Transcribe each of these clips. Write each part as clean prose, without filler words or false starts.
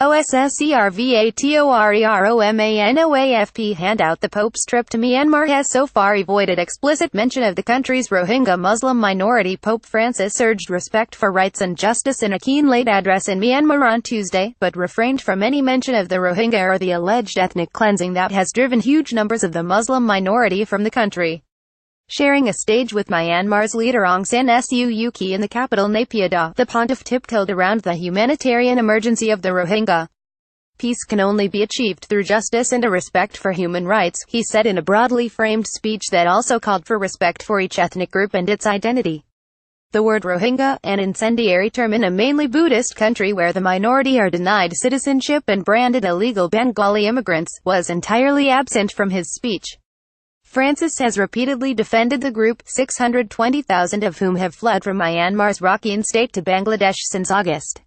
OSSERVATORE ROMANOAFP Handout. The Pope's trip to Myanmar has so far avoided explicit mention of the country's Rohingya Muslim minority. Pope Francis urged respect for rights and justice in a keenlyed address in Myanmar on Tuesday, but refrained from any mention of the Rohingya or the alleged ethnic cleansing that has driven huge numbers of the Muslim minority from the country. Sharing a stage with Myanmar's leader Aung San Suu Kyi in the capital Naypyidaw, the pontiff tiptoed around the humanitarian emergency of the Rohingya. Peace can only be achieved through justice and a respect for human rights, he said in a broadly framed speech that also called for respect for each ethnic group and its identity. The word Rohingya, an incendiary term in a mainly Buddhist country where the minority are denied citizenship and branded illegal Bengali immigrants, was entirely absent from his speech. Francis has repeatedly defended the group, 620,000 of whom have fled from Myanmar's Rakhine state to Bangladesh since August.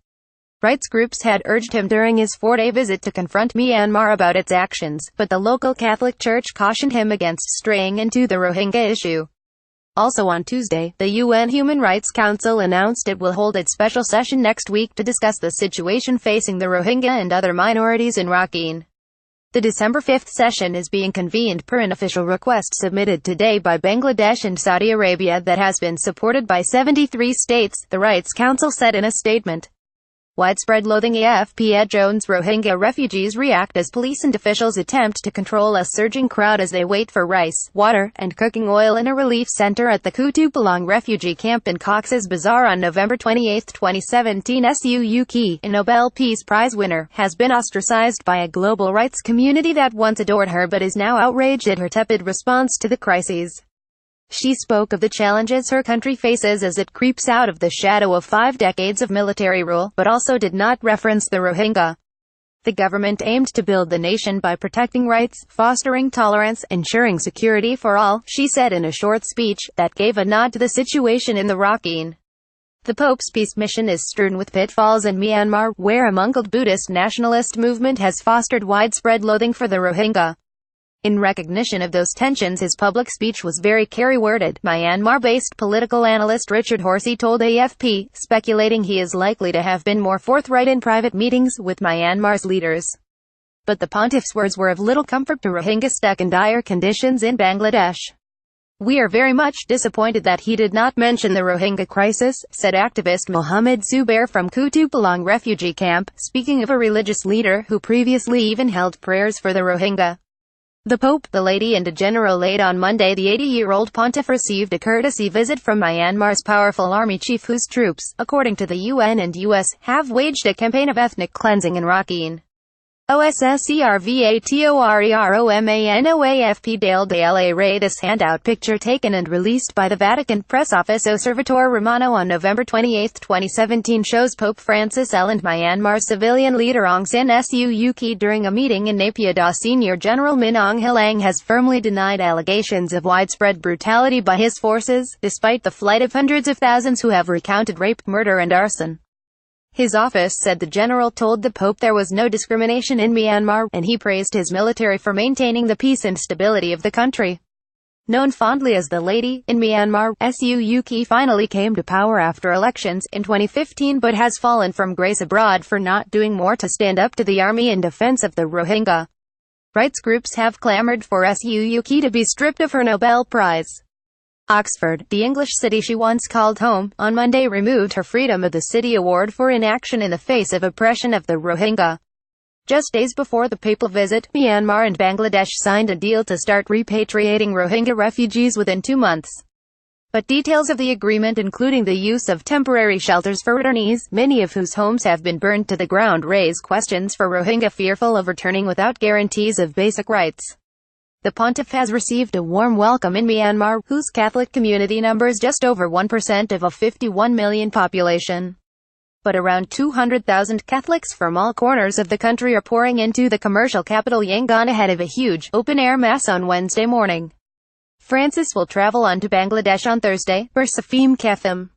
Rights groups had urged him during his 4-day visit to confront Myanmar about its actions, but the local Catholic Church cautioned him against straying into the Rohingya issue. Also on Tuesday, the UN Human Rights Council announced it will hold its special session next week to discuss the situation facing the Rohingya and other minorities in Rakhine. The December 5th session is being convened per an official request submitted today by Bangladesh and Saudi Arabia that has been supported by 73 states, the Rights Council said in a statement. Widespread loathing. AFP Jones. Rohingya refugees react as police and officials attempt to control a surging crowd as they wait for rice, water, and cooking oil in a relief center at the Kutupalong refugee camp in Cox's Bazar on November 28, 2017. Suu Kyi, a Nobel Peace Prize winner, has been ostracized by a global rights community that once adored her but is now outraged at her tepid response to the crises. She spoke of the challenges her country faces as it creeps out of the shadow of 5 decades of military rule, but also did not reference the Rohingya. The government aimed to build the nation by protecting rights, fostering tolerance, ensuring security for all, she said in a short speech that gave a nod to the situation in the Rakhine. The Pope's peace mission is strewn with pitfalls in Myanmar, where a mongled Buddhist nationalist movement has fostered widespread loathing for the Rohingya. In recognition of those tensions, his public speech was very carry-worded, Myanmar-based political analyst Richard Horsey told AFP, speculating he is likely to have been more forthright in private meetings with Myanmar's leaders. But the pontiff's words were of little comfort to Rohingya stuck in dire conditions in Bangladesh. "We are very much disappointed that he did not mention the Rohingya crisis," said activist Mohammed Zubair from Kutupalong refugee camp, speaking of a religious leader who previously even held prayers for the Rohingya. The Pope, the Lady and a general late on Monday. The 80-year-old pontiff received a courtesy visit from Myanmar's powerful army chief whose troops, according to the UN and US, have waged a campaign of ethnic cleansing in Rakhine. OSSERVATORE ROMANOAFP Dale Ray. This handout picture taken and released by the Vatican press office OSSERVATORE Romano on November 28, 2017 shows Pope Francis and Myanmar's civilian leader Aung San Suu Kyi during a meeting in Naypyidaw. Senior General Min Aung Hlaing has firmly denied allegations of widespread brutality by his forces, despite the flight of hundreds of thousands who have recounted rape, murder and arson. His office said the general told the Pope there was no discrimination in Myanmar, and he praised his military for maintaining the peace and stability of the country. Known fondly as the Lady, in Myanmar, Suu Kyi finally came to power after elections in 2015 but has fallen from grace abroad for not doing more to stand up to the army in defense of the Rohingya. Rights groups have clamored for Suu Kyi to be stripped of her Nobel Prize. Oxford, the English city she once called home, on Monday removed her Freedom of the City award for inaction in the face of oppression of the Rohingya. Just days before the papal visit, Myanmar and Bangladesh signed a deal to start repatriating Rohingya refugees within 2 months. But details of the agreement, including the use of temporary shelters for returnees, many of whose homes have been burned to the ground, raise questions for Rohingya fearful of returning without guarantees of basic rights. The pontiff has received a warm welcome in Myanmar, whose Catholic community numbers just over 1% of a 51 million population. But around 200,000 Catholics from all corners of the country are pouring into the commercial capital Yangon ahead of a huge, open-air mass on Wednesday morning. Francis will travel on to Bangladesh on Thursday, per Safim Katham.